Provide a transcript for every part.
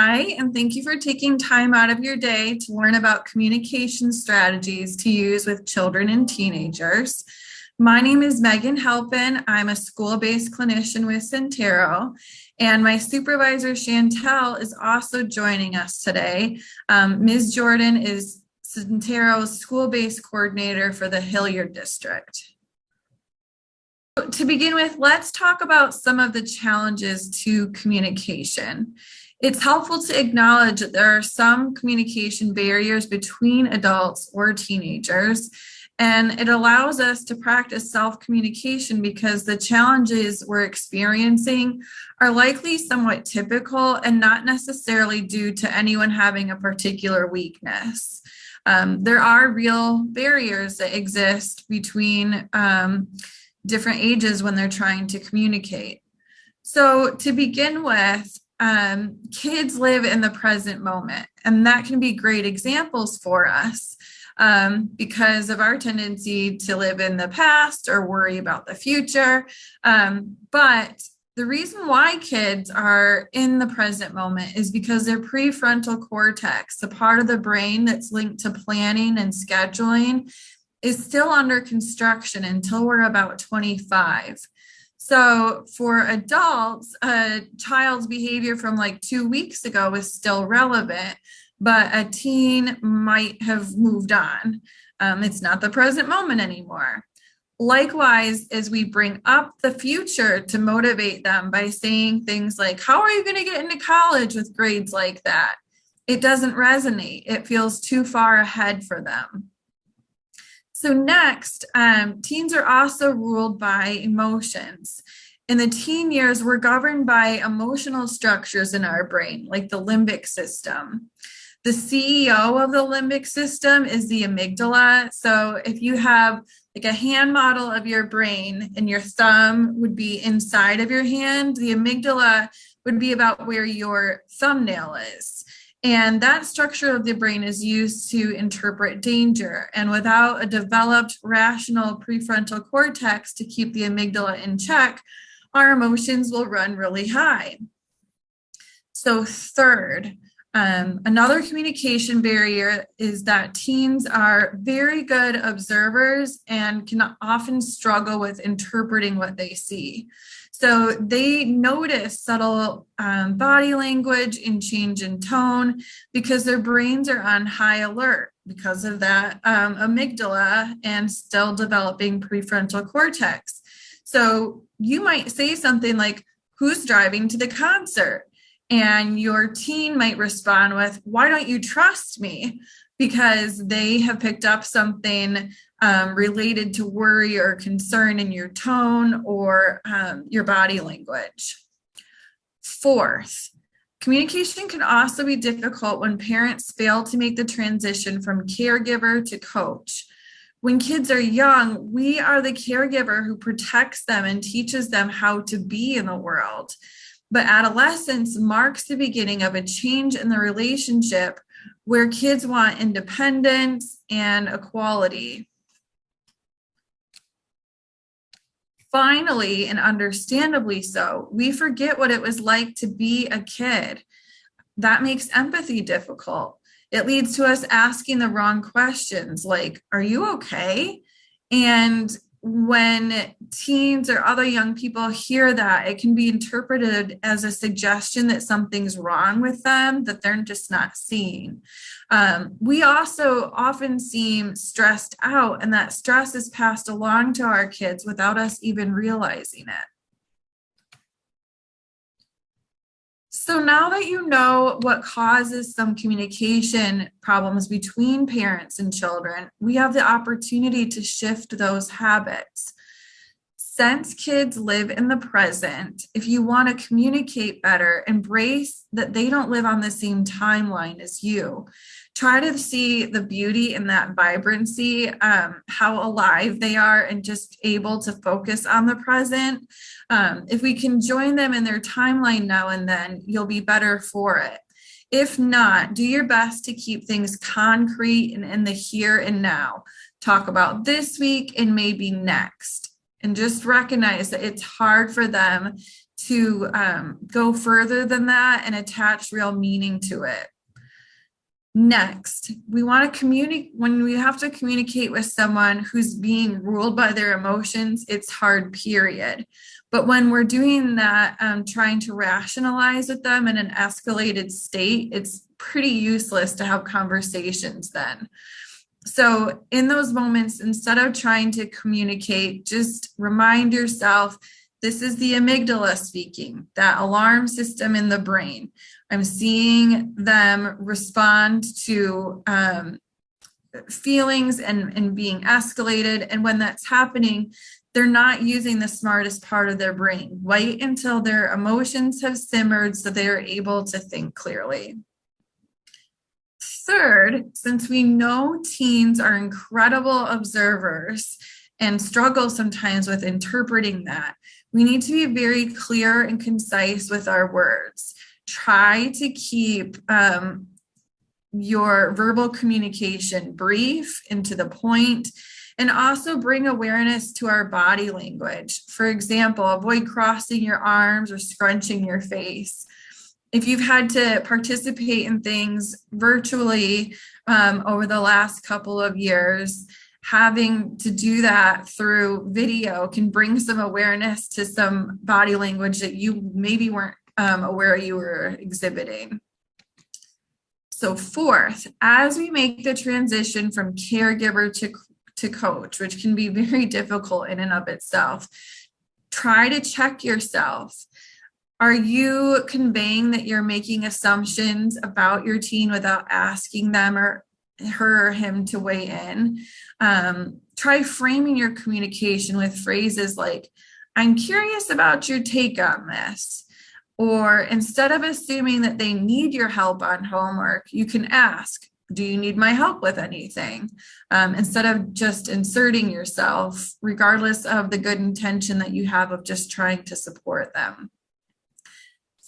Hi, and thank you for taking time out of your day to learn about communication strategies to use with children and teenagers. My name is Megan Halpin. I'm a school-based clinician with Syntero, and my supervisor Chantel is also joining us today. Ms. Jordan is Syntero's school-based coordinator for the Hilliard District. To begin with, let's talk about some of the challenges to communication. It's helpful to acknowledge that there are some communication barriers between adults or teenagers, and it allows us to practice self-communication because the challenges we're experiencing are likely somewhat typical and not necessarily due to anyone having a particular weakness. There are real barriers that exist between different ages when they're trying to communicate. So to begin with, kids live in the present moment, and that can be great examples for us because of our tendency to live in the past or worry about the future. But the reason why kids are in the present moment is because their prefrontal cortex, the part of the brain that's linked to planning and scheduling, is still under construction until we're about 25. So for adults, a child's behavior from like 2 weeks ago is still relevant, but a teen might have moved on. It's not the present moment anymore. Likewise, as we bring up the future to motivate them by saying things like, how are you going to get into college with grades like that? It doesn't resonate. It feels too far ahead for them. So next, teens are also ruled by emotions. In the teen years, we're governed by emotional structures in our brain, like the limbic system. The CEO of the limbic system is the amygdala. So if you have like a hand model of your brain and your thumb would be inside of your hand, the amygdala would be about where your thumbnail is. And that structure of the brain is used to interpret danger. And without a developed rational prefrontal cortex to keep the amygdala in check, our emotions will run really high. So third, another communication barrier is that teens are very good observers and can often struggle with interpreting what they see. So they notice subtle body language and change in tone because their brains are on high alert because of that amygdala and still developing prefrontal cortex. So you might say something like, who's driving to the concert? And your teen might respond with, why don't you trust me? Because they have picked up something related to worry or concern in your tone or your body language. Fourth, communication can also be difficult when parents fail to make the transition from caregiver to coach. When kids are young, we are the caregiver who protects them and teaches them how to be in the world. But adolescence marks the beginning of a change in the relationship where kids want independence and equality. Finally, and understandably so, we forget what it was like to be a kid. That makes empathy difficult. It leads to us asking the wrong questions like, are you okay? And when teens or other young people hear that, it can be interpreted as a suggestion that something's wrong with them that they're just not seeing. We also often seem stressed out, and that stress is passed along to our kids without us even realizing it. So now that you know what causes some communication problems between parents and children, we have the opportunity to shift those habits. Since kids live in the present, if you want to communicate better, embrace that they don't live on the same timeline as you. Try to see the beauty in that vibrancy, how alive they are and just able to focus on the present. If we can join them in their timeline now and then, you'll be better for it. If not, do your best to keep things concrete and in the here and now. Talk about this week and maybe next. and just recognize that it's hard for them to go further than that and attach real meaning to it. Next, we want to communicate. When we have to communicate with someone who's being ruled by their emotions, it's hard, period. But when we're doing that, trying to rationalize with them in an escalated state, it's pretty useless to have conversations then. So in those moments, instead of trying to communicate, just remind yourself, this is the amygdala speaking, that alarm system in the brain. I'm seeing them respond to feelings and being escalated. And when that's happening, they're not using the smartest part of their brain. Wait until their emotions have simmered so they are able to think clearly. Third, since we know teens are incredible observers and struggle sometimes with interpreting that, we need to be very clear and concise with our words. Try to keep your verbal communication brief and to the point, and also bring awareness to our body language. For example, avoid crossing your arms or scrunching your face. If you've had to participate in things virtually over the last couple of years, having to do that through video can bring some awareness to some body language that you maybe weren't aware you were exhibiting. So fourth, as we make the transition from caregiver to coach, which can be very difficult in and of itself, try to check yourself. Are you conveying that you're making assumptions about your teen without asking them or her or him to weigh in? Try framing your communication with phrases like, I'm curious about your take on this. Or instead of assuming that they need your help on homework, you can ask, do you need my help with anything? Instead of just inserting yourself, regardless of the good intention that you have of just trying to support them.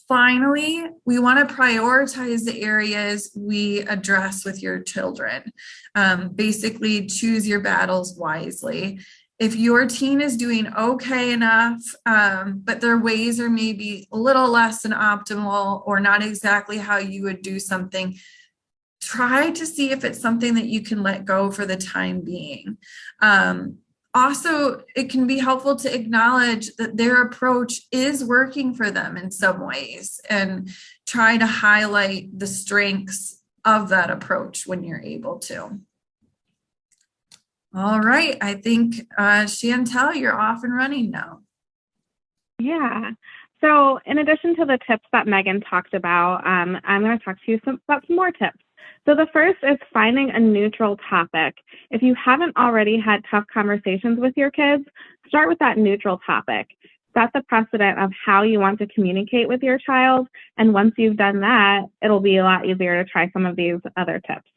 Finally, we want to prioritize the areas we address with your children. Basically, choose your battles wisely. If your teen is doing okay enough, but their ways are maybe a little less than optimal or not exactly how you would do something, try to see if it's something that you can let go for the time being. Also, it can be helpful to acknowledge that their approach is working for them in some ways and try to highlight the strengths of that approach when you're able to. All right, I think, Chantel, you're off and running now. Yeah. So in addition to the tips that Megan talked about, I'm going to talk to you about some more tips. So the first is finding a neutral topic. If you haven't already had tough conversations with your kids, start with that neutral topic. Set the precedent of how you want to communicate with your child. And once you've done that, it'll be a lot easier to try some of these other tips.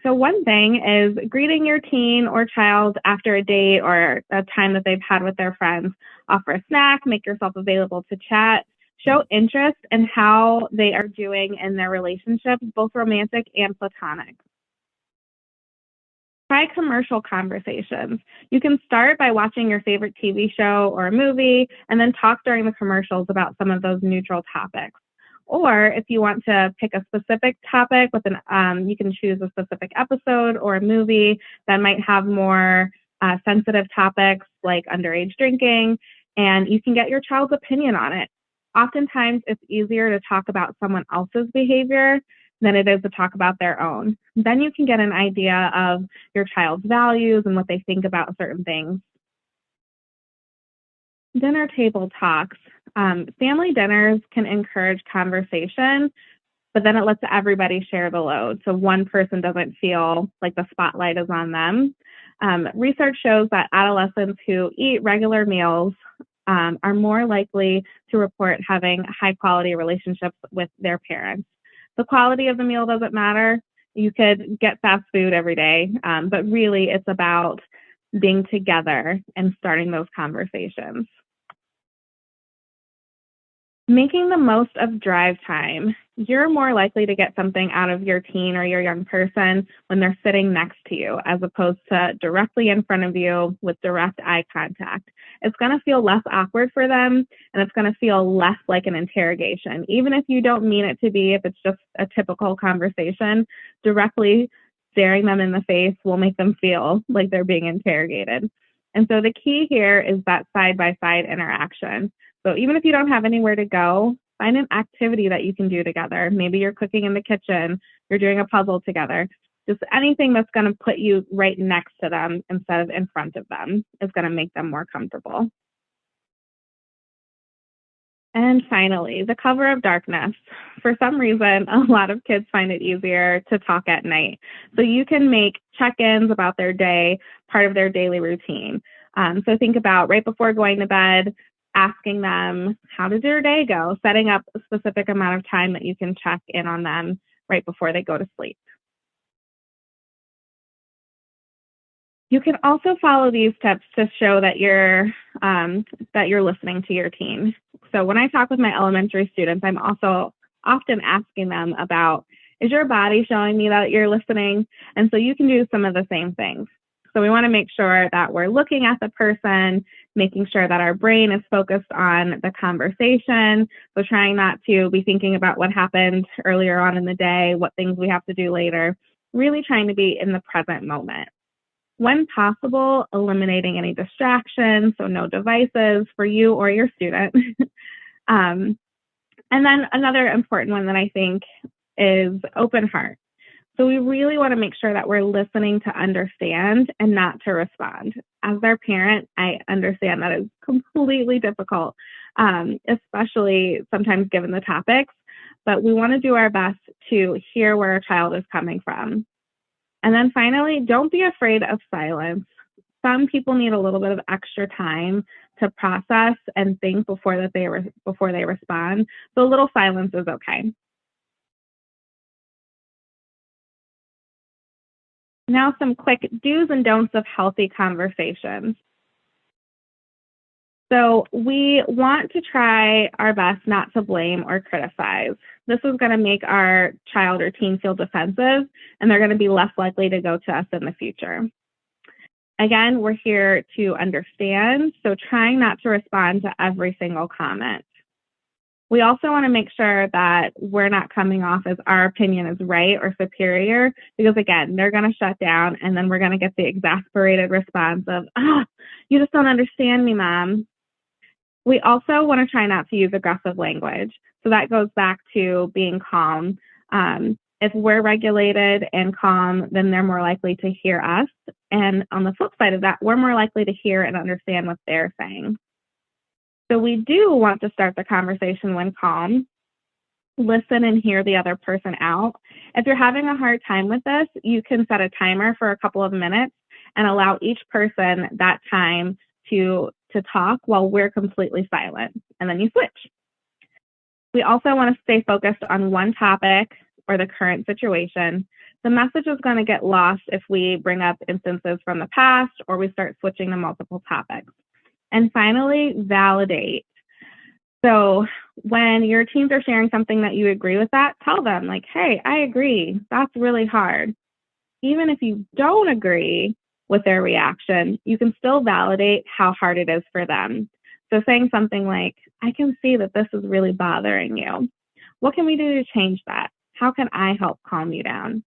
So one thing is greeting your teen or child after a date or a time that they've had with their friends. Offer a snack, make yourself available to chat. Show interest in how they are doing in their relationships, both romantic and platonic. Try commercial conversations. You can start by watching your favorite TV show or a movie and then talk during the commercials about some of those neutral topics. Or if you want to pick a specific topic with you can choose a specific episode or a movie that might have more sensitive topics like underage drinking, and you can get your child's opinion on it. Oftentimes, it's easier to talk about someone else's behavior than it is to talk about their own. Then you can get an idea of your child's values and what they think about certain things. Dinner table talks. Family dinners can encourage conversation, but then it lets everybody share the load. So one person doesn't feel like the spotlight is on them. Research shows that adolescents who eat regular meals are more likely to report having high quality relationships with their parents. The quality of the meal doesn't matter. You could get fast food every day, but really it's about being together and starting those conversations. Making the most of drive time. you're more likely to get something out of your teen or your young person when they're sitting next to you, as opposed to directly in front of you with direct eye contact. It's going to feel less awkward for them, and it's going to feel less like an interrogation. Even if you don't mean it to be, if it's just a typical conversation, directly staring them in the face will make them feel like they're being interrogated. And so the key here is that side-by-side interaction. So even if you don't have anywhere to go, find an activity that you can do together. Maybe you're cooking in the kitchen, you're doing a puzzle together. Just anything that's going to put you right next to them instead of in front of them is going to make them more comfortable. And finally, the cover of darkness. For some reason, a lot of kids find it easier to talk at night. So you can make check-ins about their day part of their daily routine. So think about right before going to bed, asking them, how did your day go? Setting up a specific amount of time that you can check in on them right before they go to sleep. You can also follow these tips to show that you're listening to your teen. So when I talk with my elementary students, I'm also often asking them about, is your body showing me that you're listening? And so you can do some of the same things. So we want to make sure that we're looking at the person, making sure that our brain is focused on the conversation. So trying not to be thinking about what happened earlier on in the day, what things we have to do later, really trying to be in the present moment. When possible, eliminating any distractions, so no devices for you or your student. And then another important one that I think is open heart. So we really want to make sure that we're listening to understand and not to respond. As their parent, I understand that is completely difficult, especially sometimes given the topics, but we want to do our best to hear where a child is coming from. And then finally, don't be afraid of silence. Some people need a little bit of extra time to process and think before they respond. So a little silence is okay. Now, some quick do's and don'ts of healthy conversations. So we want to try our best not to blame or criticize. This is going to make our child or teen feel defensive, and they're going to be less likely to go to us in the future. Again, we're here to understand, so trying not to respond to every single comment. We also want to make sure that we're not coming off as our opinion is right or superior, because again, they're going to shut down, and then we're going to get the exasperated response of, you just don't understand me, Mom. We also want to try not to use aggressive language. So that goes back to being calm. If we're regulated and calm, then they're more likely to hear us. And on the flip side of that, we're more likely to hear and understand what they're saying. So we do want to start the conversation when calm. Listen and hear the other person out. If you're having a hard time with this, you can set a timer for a couple of minutes and allow each person that time to talk while we're completely silent, and then you switch. We also want to stay focused on one topic or the current situation. The message is going to get lost if we bring up instances from the past or we start switching to multiple topics. And finally, validate. So when your teens are sharing something that you agree with, that, tell them like, hey, I agree. That's really hard. Even if you don't agree with their reaction, you can still validate how hard it is for them. So saying something like, I can see that this is really bothering you. What can we do to change that? How can I help calm you down?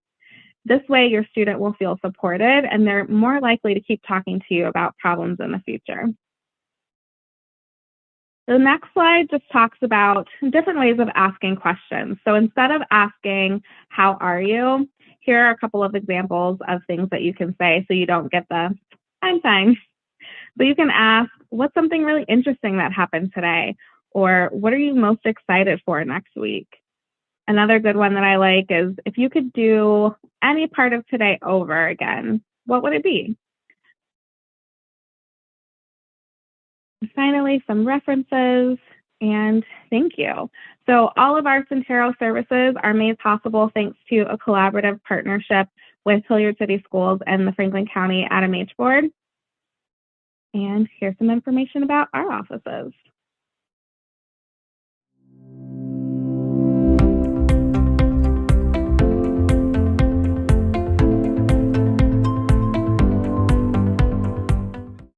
This way, your student will feel supported and they're more likely to keep talking to you about problems in the future. The next slide just talks about different ways of asking questions. So instead of asking, how are you? Here are a couple of examples of things that you can say so you don't get the, I'm fine. But you can ask, what's something really interesting that happened today? Or what are you most excited for next week? Another good one that I like is, if you could do any part of today over again, what would it be? Finally, some references, and thank you. So all of our Syntero services are made possible thanks to a collaborative partnership with Hilliard City Schools and the Franklin County Adam H. Board. And here's some information about our offices.